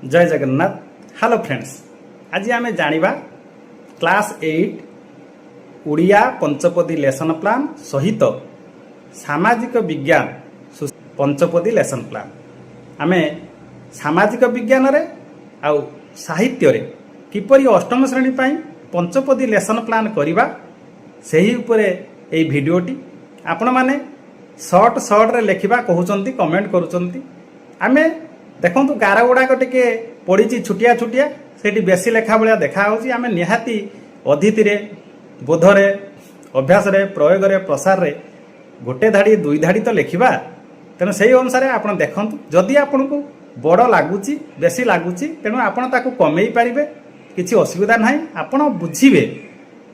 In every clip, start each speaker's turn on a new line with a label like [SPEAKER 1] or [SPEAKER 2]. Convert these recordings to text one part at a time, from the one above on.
[SPEAKER 1] जय Jagannath. Hello friends, आज आम जाना क्लास 8 उड़िया पंचपदी लेसन प्लान सहित सामाजिक विज्ञान पंचपदी लेसन प्लान आम सामाजिक विज्ञान रे आउ साहित्य रे किपरि अष्टम श्रेणी पाई पंचपदी लेसन प्लान करवा सही उपरे एई भिडियोटी आपण माने शॉर्ट शॉर्ट रे लिखिबा कहउचंती कमेंट करूचंती। आमे देखु गार गुड़ाक टे पड़ी छुटिया छुटिया से बेसी लेखा भाया देखा आम निहाती अधीति बोधरे अभ्यास प्रयोग प्रसार रे गोटे धाड़ी दुई धाड़ी तो लिखा तेणु से अनुसार आप देखु जदि आपन को बड़ लगुच बेसी लगुच तेणु आपड़ कमे पारे किसी असुविधा ना आपड़ बुझे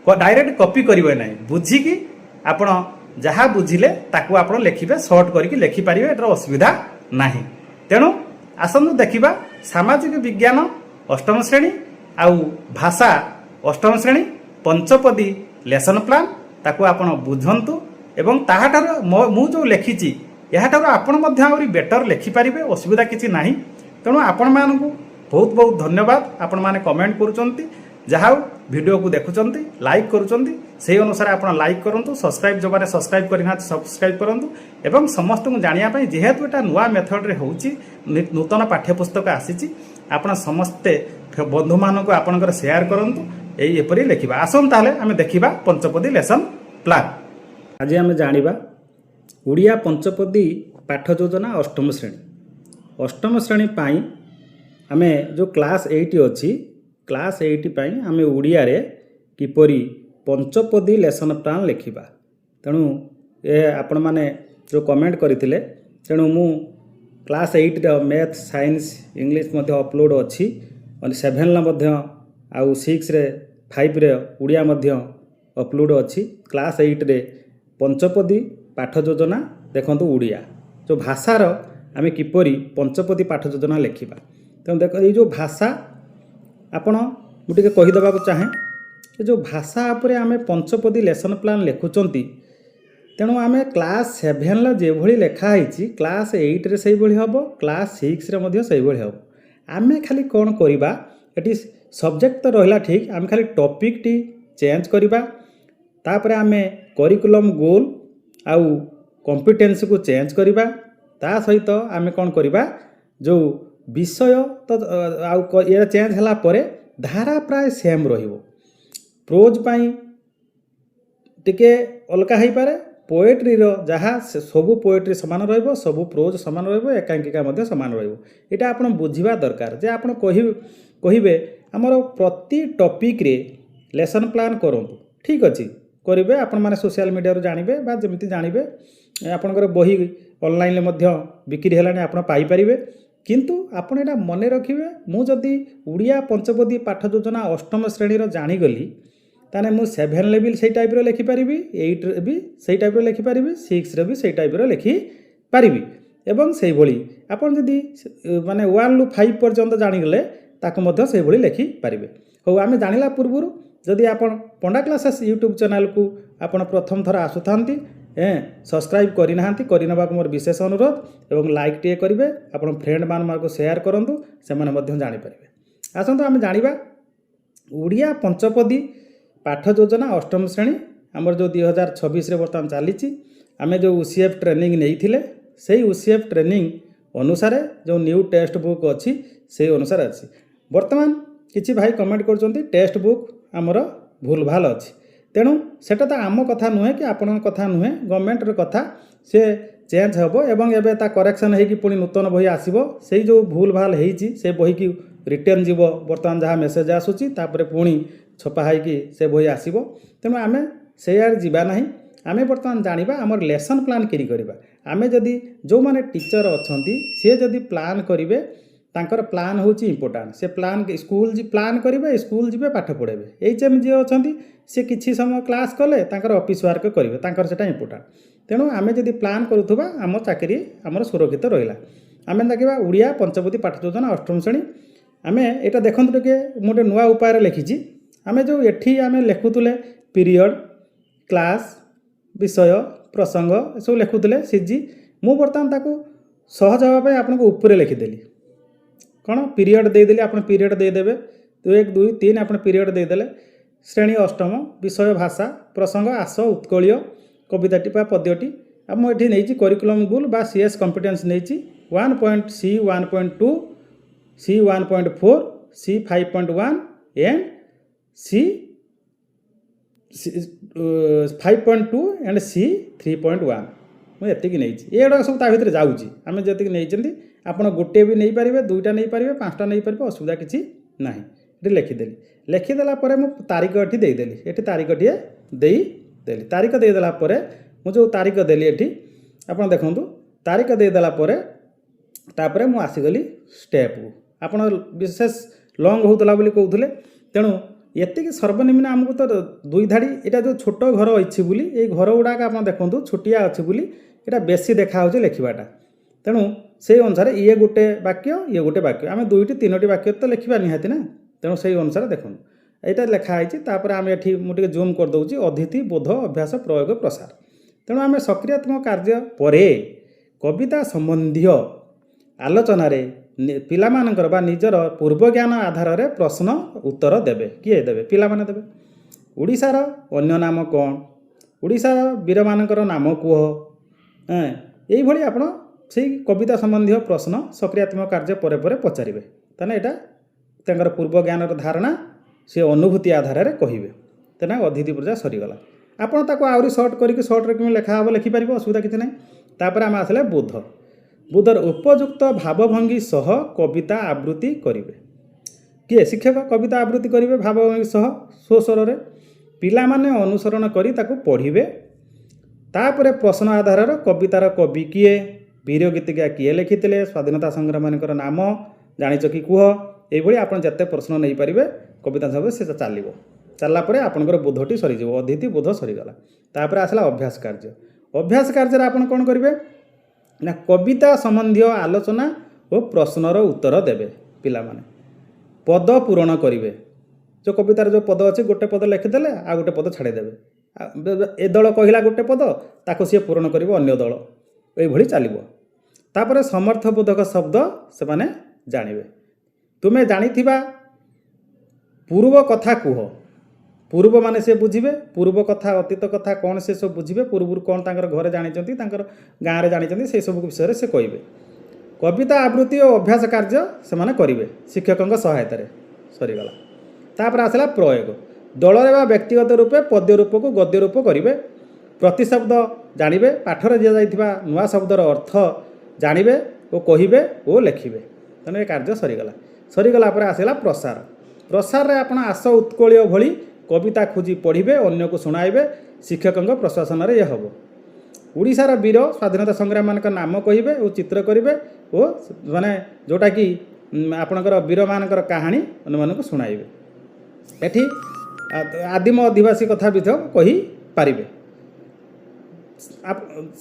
[SPEAKER 1] डायरेक्ट कॉपी करेंगे ना बुझिकी आपड़ जहाँ बुझिले ताकू आप लिखे सर्ट करके लिखिपारे एटार असुविधा ना तेणु आसतु देखा सामाजिक विज्ञान अष्टम श्रेणी आउ भाषा अष्टम श्रेणी पंचपदी लेसन प्लान ताकू आपण बुझंतु एवं ताहाटार मु जो लिखिची याठार आपण मध्य आहुरी बेटर लिखिपारे असुविधा किसी ना तेणु आपण मानकु बहुत बहुत धन्यवाद। आपण माने कमेंट करूचंती जहाँ वीडियो को देखुंत लाइक करुँच से अनुसार आप लाइक करूँ सब्सक्राइब जो मैंने सब्सक्राइब करना सब्सक्राइब करूँ एवं समस्त को जानापी जेहेतु एटा नुआ मेथड होउची नूतन पाठ्यपुस्तक आसी आप समस्ते बंधु मानक आपणकर शेयर करूँ एपरी लिखा आसन ताले आम देखा पंचपदी लेसन प्लान। आज आम जाना उड़िया पंचपदी पाठ योजना अष्टम श्रेणी पाई आम जो क्लास 8 अच्छी क्लास 8 पाई आम उड़िया रे किपरि पंचपदी लेसन प्लान लिखा तेणु ये आपण माने जो कमेंट करथिले तेणु मु क्लास 8 मैथ साइंस इंग्लिश मध्य अपलोड अच्छी 7 मध्य आउ 6 रे 5 रे उड़िया मध्य अपलोड अच्छी क्लास 8 रे पंचपदी पाठ योजना देखंतु उड़िया जो भाषार आम किपरि पंचपदी पाठ योजना लिखा तेणु देख ये जो भाषा आपण मुझे कहीदेवा चाहे ये जो भाषा उपर आम पंचपदी लेसन प्लान लिखुंट तेणु आम क्लास 7 जो लिखाही क्लास 8 रे से हम क्लास 6 रे से हम आम खाली कौन करवा ये सब्जेक्ट तो रहा ठीक आम खाली टॉपिक टी चेंज करवा तापर आम करिकुलम गोल आउ कॉम्पिटेंस को चेंज करवा ता सहित आम कौन करवा जो विषय तो आउ ये चेंज होला परे धारा प्राय सेम रहिबो प्रोज पाई टिके अलगा हो पारे पोएट्री रो जहाँ सबू पोएट्री सामान रहिबो सबू प्रोज सामान रहिबो एकांकिका मध्य सामान रहिबो एटा आपण बुझिबा दरकार जे आपण कहिबे हमर प्रति टॉपिक रे लेसन प्लान करंतु ठीक अछि करिवे आपण माने सोशल मीडिया रो जानिबे बा जेमिति जानिबे आपनकर बही ऑनलाइन ले मध्य बिक्री हेलाने आपण पाई परिबे किंतु आपण एटा मन रखिए मु जदि उड़िया पंचपदी पाठ योजना अष्टम श्रेणी जानीगली ताने मु 7 लेवल से टाइप रो लिखि पारिबी 8 रे भी से टाइप रो लिखि पारिबी 6 रे भी से टाइप रो लिखि पारिबी एवं से भली आपण जदि माने 1 रु 5 पर्यंत जानीगले ताको मध्य से भली लिखि पारिबे। हो आमे जानिला पूर्वरु जदि आपण पंडा क्लासेस यूट्यूब चैनल को आपण प्रथम थर आसुथांती सब्सक्राइब करना मोर विशेष अनुरोध एवं लाइक टे करेंगे आपण फ्रेंड मान को शेयर करूँ से जापर आसतु आम जाना उड़िया पंचपदी पाठ योजना अष्टम श्रेणी आमर जो 2026 बर्तमान चली आम जो UCF ट्रेनिंग नहीं से UCF ट्रेनिंग अनुसार जो न्यू टेक्स्ट बुक अच्छी से अनुसार अच्छी बर्तमान किसी भाई कमेंट कर टेक्स्ट बुक आमर भूल भाल अच्छी तेणु सेटा तो आम कथा नुहे कि आपण कथा नुहे गवर्नमेंट कथा से चेंज हम एवं एबे ता करेक्शन होगी पुणी नूतन बही आसो से जो भूल भाल होती से बही की रिटर्न जीव बर्तमान जहाँ मेसेज आसूची तापर पुणी छपा होगी से बही आसो तेणु आम से जावा ना आम बर्तमान जाना आमर लेसन प्लान कि करवा आम जदि जो माने टीचर अच्छा सी जदि प्लान करेंगे तांकर प्लान होची इंपोर्टेंट से प्लान स्कूल प्लान करेंगे स्कूल जीवे पाठ पढ़ेबे HM जी अच्छा सी किसी समय क्लास कले तांकर ऑफिस वर्क करेंगे तांकर सेटा इंपोर्टेंट तेणु आम जदि प्लान करुवा आम चाकरी आमर सुरक्षित रहा आम देखा उड़िया पंचपदी पाठ योजना अष्टम श्रेणी आम यहाँ देखु टे मुझे नुआ उपाय लिखी आम जो एठी आम लिखुले पीरियड क्लास विषय प्रसंग सब लिखुले सीजी मु बर्तमान ताकू सहज हाँपी आपको ऊपर लिखिदेली କ'ଣ ପିରିୟଡ଼ ଦେଇଦେଲି, ଆପଣ ପିରିୟଡ଼ ଦେଇଦେବେ 1 2 3 ଆପଣ ପିରିୟଡ଼ ଦେଇଦେଲେ। ଶ୍ରେଣୀ ଅଷ୍ଟମ, ବିଷୟ ଭାଷା, ପ୍ରସଙ୍ଗ ଆସ ଉତ୍କଳୀୟ, କବିତାଟି ବା ପଦ୍ୟଟି। ଆଉ ମୁଁ ଏଠି ନେଇଛି କରିକୁଲମ୍ ଗୁଲ୍ ବା CS କମ୍ପିଟେନ୍ସ ନେଇଛି 1.C 1.2 C 1.4 C 5.1 and C 5.2 and C 3.1 ମୁଁ ଏତିକି ନେଇଛି। ଏଗୁଡ଼ାକ ସବୁ ତା ଭିତରେ ଯାଉଛି। ଆମେ ଯେତିକି ନେଇଛନ୍ତି ଆପଣ ଗୋଟିଏ ବି ନେଇପାରିବେ, 2ଟା ନେଇପାରିବେ, 5ଟା ନେଇପାରିବେ, ଅସୁବିଧା କିଛି ନାହିଁ। ଏଠି ଲେଖିଦେଲି। ଲେଖିଦେଲା ପରେ ମୁଁ ତାରିଖ ଏଠି ଦେଇଦେଲି। ଏଠି ତାରିଖଟିଏ ଦେଇଦେଲି। ତାରିଖ ଦେଇଦେଲା ପରେ ମୁଁ ଯେଉଁ ତାରିଖ ଦେଲି ଏଠି ଆପଣ ଦେଖନ୍ତୁ, ତାରିଖ ଦେଇଦେଲା ପରେ ତାପରେ ମୁଁ ଆସିଗଲି ଷ୍ଟେପ୍କୁ। ଆପଣ ବିଶେଷ ଲଙ୍ଗ୍ ହେଉଥିଲା ବୋଲି କହୁଥିଲେ, ତେଣୁ ଏତିକି ସର୍ବନିମ୍ନ ଆମକୁ ତ 2 ଧାଡ଼ି, ଏଇଟା ଯେଉଁ ଛୋଟ ଘର ଅଛି ବୋଲି, ଏଇ ଘର ଗୁଡ଼ାକ ଆପଣ ଦେଖନ୍ତୁ ଛୋଟିଆ ଅଛି ବୋଲି ଏଇଟା ବେଶୀ ଦେଖାହେଉଛି ଲେଖିବାଟା। ତେଣୁ ସେଇ ଅନୁସାରେ ଇଏ ଗୋଟେ ବାକ୍ୟ, ଇଏ ଗୋଟେ ବାକ୍ୟ, ଆମେ 2ଟି 3ଟି ବାକ୍ୟ ତ ଲେଖିବା ନିହାତି ନା। ତେଣୁ ସେଇ ଅନୁସାରେ ଦେଖନ୍ତୁ ଏଇଟା ଲେଖା ହେଇଛି। ତାପରେ ଆମେ ଏଠି ମୁଁ ଟିକେ ଜୁମ୍ କରିଦେଉଛି, ଅତିଥି ବୋଧ ଅଭ୍ୟାସ ପ୍ରୟୋଗ ପ୍ରସାର। ତେଣୁ ଆମେ ସକ୍ରିୟାତ୍ମକ କାର୍ଯ୍ୟ ପରେ କବିତା ସମ୍ବନ୍ଧୀୟ ଆଲୋଚନାରେ ପିଲାମାନଙ୍କର ବା ନିଜର ପୂର୍ବ ଜ୍ଞାନ ଆଧାରରେ ପ୍ରଶ୍ନ ଉତ୍ତର ଦେବେ। କିଏ ଦେବେ? ପିଲାମାନେ ଦେବେ। ଓଡ଼ିଶାର ଅନ୍ୟ ନାମ କ'ଣ? ଓଡ଼ିଶାର ବୀରମାନଙ୍କର ନାମ କୁହ। ଏଇଭଳି ଆପଣ ସେଇ କବିତା ସମ୍ବନ୍ଧୀୟ ପ୍ରଶ୍ନ ସକ୍ରିୟାତ୍ମକ କାର୍ଯ୍ୟ ପରେ ପରେ ପଚାରିବେ। ତାହେଲେ ଏଇଟା ତାଙ୍କର ପୂର୍ବ ଜ୍ଞାନର ଧାରଣା, ସେ ଅନୁଭୂତି ଆଧାରରେ କହିବେ। ତେଣୁ ଅତିଥି ପୂଜା ସରିଗଲା। ଆପଣ ତାକୁ ଆହୁରି ସର୍ଟ କରିକି ସର୍ଟରେ କେମିତି ଲେଖା ହେବ ଲେଖିପାରିବ, ଅସୁବିଧା କିଛି ନାହିଁ। ତାପରେ ଆମେ ଆସିଲେ ବୋଧ। ବୋଧର ଉପଯୁକ୍ତ ଭାବଭଙ୍ଗୀ ସହ କବିତା ଆବୃତ୍ତି କରିବେ। କିଏ? ଶିକ୍ଷକ କବିତା ଆବୃତ୍ତି କରିବେ ଭାବଭଙ୍ଗୀ ସହ ସ୍ୱସ୍ୱରରେ। ପିଲାମାନେ ଅନୁସରଣ କରି ତାକୁ ପଢ଼ିବେ। ତାପରେ ପ୍ରଶ୍ନ ଆଧାରର କବିତାର କବି କିଏ, ବୀର ଗୀତିକା କିଏ ଲେଖିଥିଲେ, ସ୍ୱାଧୀନତା ସଂଗ୍ରାମୀମାନଙ୍କର ନାମ ଜାଣିଛ କି କୁହ। এইভাবে আপনার যেতে প্রশ্ন নেইপারে কবিতা হিসাবে সে চালিব। চালা পরে আপনার বোধটি সরিযোগ, অতিথি বোধ সরিগলা। তারপরে আসলা অভ্যাস কার্য। অভ্যাস কার্যের আপনার কোণ করবে না কবিতা সম্বন্ধীয় আলোচনা ও প্রশ্নর উত্তর দেবে। পিলামানে পদ পূরণ করবে। যে কবিতার যে পদ আছে গোটে পদ লেখিদেলে আর গোটে পদ ছাড়িদেবে। এ দল কহিলা গোটে পদ তাকে সি পূরণ করবে অন্য দল, এইভাবে চালিব। তারপরে সমর্থবোধক শব্দ সেমানে জানিবে। তুমি জানিথিবা পূর্ব কথা কুহ। পূর্ব মানে সে বুঝিবে, পূর্ব কথা অতীত কথা কোণ সে সব বুঝিবে, পূর্বରୁ কোণ তাঙ্কর ঘরে জানিছন্তি, তাঙ্কর গাঁরে জানিছন্তি, সেই সব বিষয়ে সে কইবে। কবিতা আবৃত্তি ও অভ্যাস কার্য সেমানে করিবে শিক্ষকଙ୍କ সহায়তারে। সরিগলা। তারপরে আসলা প্রয়োগ। দলরে বা ব্যক্তিগত রূপে পদ্য রূপক গদ্য রূপ করিবে। প্রতিশব্দ জানিবে, পাঠরে দিয়া যাইতিবা নূয়া শব্দর অর্থ জানিবে ও কহিবে ও লেখিবে। তেণু এ কার্য সরিগলা। সরিগলা পরে আসলা প্রসার। প্রসারে আপন আস উৎকলীয় ভଳି কবিতা খুঁজি পড়িবে, অন্যকে শুଣାইবে। শিক্ষকଙ୍କ প্রশাসନରେ ইয়ে হব। ଓଡ଼ିଶାର ବୀର ସ୍ୱାଧୀନତା ସଂଗ୍ରାମୀମାନଙ୍କ ନାମ କହିବେ ଓ ଚିତ୍ର କରିବେ ଓ ମାନେ ଯେଉଁଟାକି ଆପଣଙ୍କର ବୀରମାନଙ୍କର କାହାଣୀ ଅନ୍ୟମାନଙ୍କୁ ଶୁଣାଇବେ। ଏଠି ଆଦିମ ଅଧିବାସୀ କଥା ମଧ୍ୟ କହିପାରିବେ।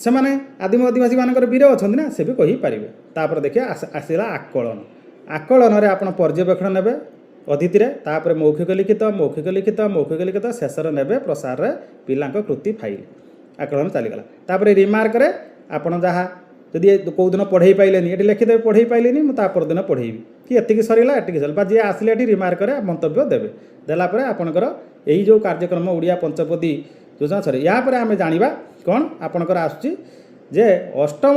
[SPEAKER 1] ସେମାନେ ଆଦିମ ଅଧିବାସୀମାନଙ୍କର ବୀର ଅଛନ୍ତି ନା, ସେ ବି କହିପାରିବେ। ତାପରେ ଦେଖିବା ଆସିଲା ଆକଳନ। ଆକଳନରେ ଆପଣ ପର୍ଯ୍ୟବେକ୍ଷଣ ନେବେ ଅତିଥିରେ, ତାପରେ ମୌଖିକ ଲିଖିତ, ମୌଖିକ ଲିଖିତ, ମୌଖିକ ଲିଖିତ, ଶେଷରେ ନେବେ ପ୍ରସାରରେ ପିଲାଙ୍କ କୃତି ଫାଇଲ। ଆକଳନ ଚାଲିଗଲା। ତାପରେ ରିମାର୍କରେ ଆପଣ ଯାହା ଯଦି କେଉଁଦିନ ପଢ଼େଇ ପାଇଲେନି ଏଠି ଲେଖିଦେବେ, ପଢ଼େଇ ପାଇଲେନି ମୁଁ ତା ପରଦିନ ପଢ଼େଇବି, କି ଏତିକି ସରିଲା ଏତିକି ସରିଲା, ବା ଯିଏ ଆସିଲେ ଏଠି ରିମାର୍କରେ ମନ୍ତବ୍ୟ ଦେବେ। ଦେଲା ପରେ ଆପଣଙ୍କର ଏଇ ଯେଉଁ କାର୍ଯ୍ୟକ୍ରମ ଓଡ଼ିଆ ପଞ୍ଚପଦୀ ଯୋଜନା ସରି। ଏହାପରେ ଆମେ ଜାଣିବା କ'ଣ ଆପଣଙ୍କର ଆସୁଛି ଯେ ଅଷ୍ଟମ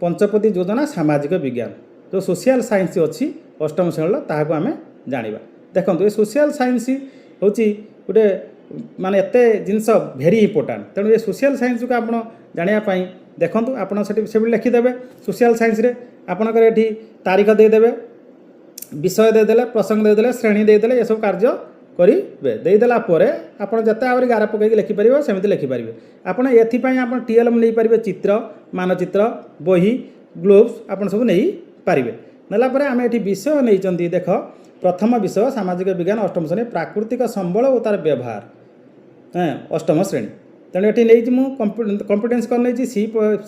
[SPEAKER 1] ପଞ୍ଚପଦୀ ଯୋଜନା ସାମାଜିକ ବିଜ୍ଞାନ, ଯେଉଁ ସୋସିଆଲ ସାଇନ୍ସ ଅଛି ଅଷ୍ଟମ ଶ୍ରେଣୀର, ତାହାକୁ ଆମେ ଜାଣିବା। ଦେଖନ୍ତୁ ଏ ସୋସିଆଲ ସାଇନ୍ସ ହେଉଛି ଗୋଟେ ମାନେ ଏତେ ଜିନିଷ ଭେରି ଇମ୍ପୋର୍ଟାଣ୍ଟ। ତେଣୁ ଏ ସୋସିଆଲ ସାଇନ୍ସକୁ ଆପଣ ଜାଣିବା ପାଇଁ ଦେଖନ୍ତୁ ଆପଣ ସେଠି ସେଭଳି ଲେଖିଦେବେ। ସୋସିଆଲ ସାଇନ୍ସରେ ଆପଣଙ୍କର ଏଠି ତାରିଖ ଦେଇଦେବେ, ବିଷୟ ଦେଇଦେଲେ, ପ୍ରସଙ୍ଗ ଦେଇଦେଲେ, ଶ୍ରେଣୀ ଦେଇଦେଲେ, ଏସବୁ କାର୍ଯ୍ୟ କରିବେ। ଦେଇଦେଲା ପରେ ଆପଣ ଯେତେ ଆହୁରି ଗାର ପକାଇକି ଲେଖିପାରିବେ ସେମିତି ଲେଖିପାରିବେ। ଆପଣ ଏଥିପାଇଁ ଆପଣ TLM ନେଇପାରିବେ, ଚିତ୍ର, ମାନଚିତ୍ର, ବହି, ଗ୍ଲୋଭ୍ସ ଆପଣ ସବୁ ନେଇପାରିବେ। ନେଲା ପରେ ଆମେ ଏଠି ବିଷୟ ନେଇଛନ୍ତି। ଦେଖ ପ୍ରଥମ ବିଷୟ ସାମାଜିକ ବିଜ୍ଞାନ ଅଷ୍ଟମ ଶ୍ରେଣୀ, ପ୍ରାକୃତିକ ସମ୍ବଳ ଓ ତାର ବ୍ୟବହାର, ଅଷ୍ଟମ ଶ୍ରେଣୀ। ତେଣୁ ଏଠି ନେଇଛି ମୁଁ କମ୍ପିଟେନ୍ସ କ'ଣ ନେଇଛି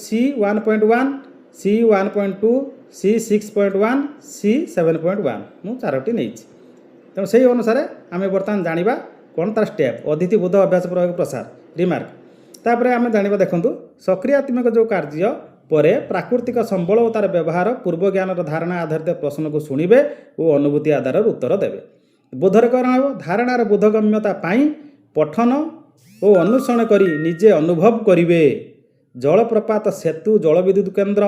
[SPEAKER 1] C 1.1, C 1.2, C 6.1, C 7.1 ମୁଁ 4ଟି ନେଇଛି। ତେଣୁ ସେହି ଅନୁସାରେ ଆମେ ବର୍ତ୍ତମାନ ଜାଣିବା କ'ଣ ତାର ଷ୍ଟେପ୍। ଅତିଥି ବୋଧ ଅଭ୍ୟାସ ପ୍ରୟୋଗ ପ୍ରସାର ରିମାର୍କ। ତାପରେ ଆମେ ଜାଣିବା ଦେଖନ୍ତୁ ସକ୍ରିୟାତ୍ମକ ଯେଉଁ କାର୍ଯ୍ୟ ପରେ ପ୍ରାକୃତିକ ସମ୍ବଳ ଓ ତାର ବ୍ୟବହାର ପୂର୍ବ ଜ୍ଞାନର ଧାରଣା ଆଧାରିତ ପ୍ରଶ୍ନକୁ ଶୁଣିବେ ଓ ଅନୁଭୂତି ଆଧାରରେ ଉତ୍ତର ଦେବେ। ବୋଧରେ କ'ଣ ହେବ? ଧାରଣାର ବୋଧଗମ୍ୟତା ପାଇଁ ପଠନ ଓ ଅନୁସରଣ କରି ନିଜେ ଅନୁଭବ କରିବେ। ଜଳପ୍ରପାତ, ସେତୁ, ଜଳବିଦ୍ୟୁତ କେନ୍ଦ୍ର,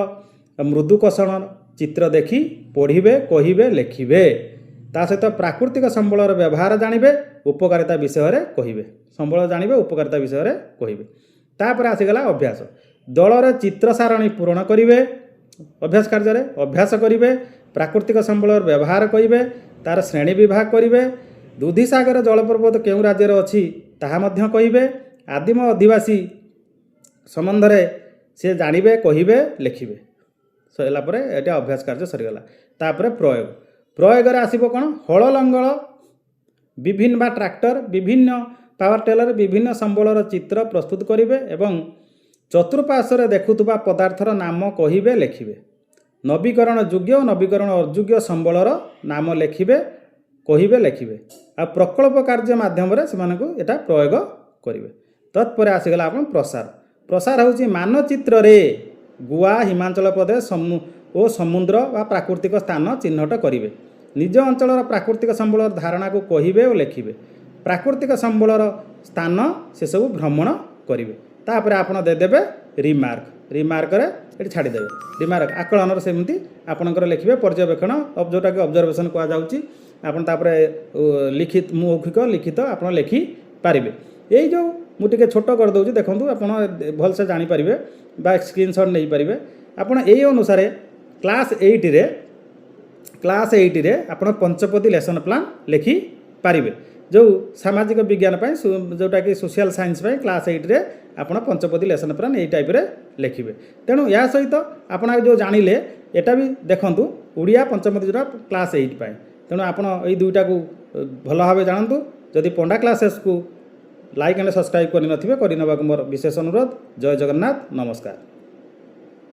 [SPEAKER 1] ମୃଦୁକଷଣ ଚିତ୍ର ଦେଖି ପଢ଼ିବେ, କହିବେ, ଲେଖିବେ। ତା ସହିତ ପ୍ରାକୃତିକ ସମ୍ବଳର ବ୍ୟବହାର ଜାଣିବେ, ଉପକାରିତା ବିଷୟରେ କହିବେ। ସମ୍ବଳ ଜାଣିବେ, ଉପକାରିତା ବିଷୟରେ କହିବେ। ତାପରେ ଆସିଗଲା ଅଭ୍ୟାସ। ଦଳରେ ଚିତ୍ର ସାରଣୀ ପୂରଣ କରିବେ, ଅଭ୍ୟାସ କାର୍ଯ୍ୟରେ ଅଭ୍ୟାସ କରିବେ, ପ୍ରାକୃତିକ ସମ୍ବଳର ବ୍ୟବହାର କହିବେ, ତାର ଶ୍ରେଣୀ ବିଭାଗ କରିବେ, ଦୁଧିସାଗର ଜଳପ୍ରପାତ କେଉଁ ରାଜ୍ୟରେ ଅଛି ତାହା ମଧ୍ୟ କହିବେ, ଆଦିମ ଅଧିବାସୀ ସମ୍ବନ୍ଧରେ ସେ ଜାଣିବେ, କହିବେ, ଲେଖିବେ। ସରିଲା ପରେ ଏଇଟା ଅଭ୍ୟାସ କାର୍ଯ୍ୟ ସରିଗଲା। ତାପରେ ପ୍ରୟୋଗ। ପ୍ରୟୋଗରେ ଆସିବ କ'ଣ? ହଳ, ଲଙ୍ଗଳ, ବିଭିନ୍ନ ବା ଟ୍ରାକ୍ଟର, ବିଭିନ୍ନ ପାୱାର ଟେଲର, ବିଭିନ୍ନ ସମ୍ବଳର ଚିତ୍ର ପ୍ରସ୍ତୁତ କରିବେ ଏବଂ ଚତୁଃପାର୍ଶ୍ୱରେ ଦେଖୁଥିବା ପଦାର୍ଥର ନାମ କହିବେ, ଲେଖିବେ। ନବୀକରଣ ଯୋଗ୍ୟ ଓ ନବୀକରଣ ଅଯୋଗ୍ୟ ସମ୍ବଳର ନାମ ଲେଖିବେ, କହିବେ, ଲେଖିବେ। ଆଉ ପ୍ରକଳ୍ପ କାର୍ଯ୍ୟ ମାଧ୍ୟମରେ ସେମାନଙ୍କୁ ଏଟା ପ୍ରୟୋଗ କରିବେ। ତତ୍ପରେ ଆସିଗଲା ଆପଣ ପ୍ରସାର। ପ୍ରସାର ହେଉଛି ମାନଚିତ୍ରରେ ଗୋଆ, ହିମାଚଳ ପ୍ରଦେଶ ଓ ସମୁଦ୍ର ବା ପ୍ରାକୃତିକ ସ୍ଥାନ ଚିହ୍ନଟ କରିବେ। ନିଜ ଅଞ୍ଚଳର ପ୍ରାକୃତିକ ସମ୍ବଳର ଧାରଣାକୁ କହିବେ ଓ ଲେଖିବେ। ପ୍ରାକୃତିକ ସମ୍ବଳର ସ୍ଥାନ ସେସବୁ ଭ୍ରମଣ କରିବେ। ତାପରେ ଆପଣ ଦେଇଦେବେ ରିମାର୍କ। ରିମାର୍କରେ ଏଠି ଛାଡ଼ିଦେବେ। ରିମାର୍କ ଆକଳନର ସେମିତି ଆପଣଙ୍କର ଲେଖିବେ। ପର୍ଯ୍ୟବେକ୍ଷଣ ଯେଉଁଟାକି ଅବଜରଭେସନ୍ କୁହାଯାଉଛି। ଆପଣ ତାପରେ ମୌଖିକ, ଲିଖିତ ଆପଣ ଲେଖିପାରିବେ। ଏଇ ଯେଉଁ ମୁଁ ଟିକେ ଛୋଟ କରିଦେଉଛି, ଦେଖନ୍ତୁ ଆପଣ ଭଲସେ ଜାଣିପାରିବେ ବା ସ୍କ୍ରିନଶଟ୍ ନେଇପାରିବେ। ଆପଣ ଏଇ ଅନୁସାରେ କ୍ଲାସ୍ 8ରେ ଆପଣ ପଞ୍ଚପଦୀ ଲେସନ୍ ପ୍ଲାନ୍ ଲେଖିପାରିବେ। ଯେଉଁ ସାମାଜିକ ବିଜ୍ଞାନ ପାଇଁ, ଯେଉଁଟାକି ସୋସିଆଲ ସାଇନ୍ସ ପାଇଁ କ୍ଲାସ୍ 8ରେ ଆପଣ ପଞ୍ଚପଦୀ ଲେସନ୍ ପ୍ଲାନ୍ ଏଇ ଟାଇପ୍ରେ ଲେଖିବେ। ତେଣୁ ଏହା ସହିତ ଆପଣ ଯେଉଁ ଜାଣିଲେ ଏଟା ବି ଦେଖନ୍ତୁ ଓଡ଼ିଆ ପଞ୍ଚପଦୀ ଯେଉଁଟା କ୍ଲାସ୍ 8 ପାଇଁ। ତେଣୁ ଆପଣ ଏଇ ଦୁଇଟାକୁ ଭଲ ଭାବେ ଜାଣନ୍ତୁ। ଯଦି ପଣ୍ଡା କ୍ଲାସେସ୍କୁ ଲାଇକ୍ ଆଣ୍ଡ ସବସ୍କ୍ରାଇବ୍ କରିନଥିବେ, କରିନେବାକୁ ମୋର ବିଶେଷ ଅନୁରୋଧ। ଜୟ ଜଗନ୍ନାଥ, ନମସ୍କାର।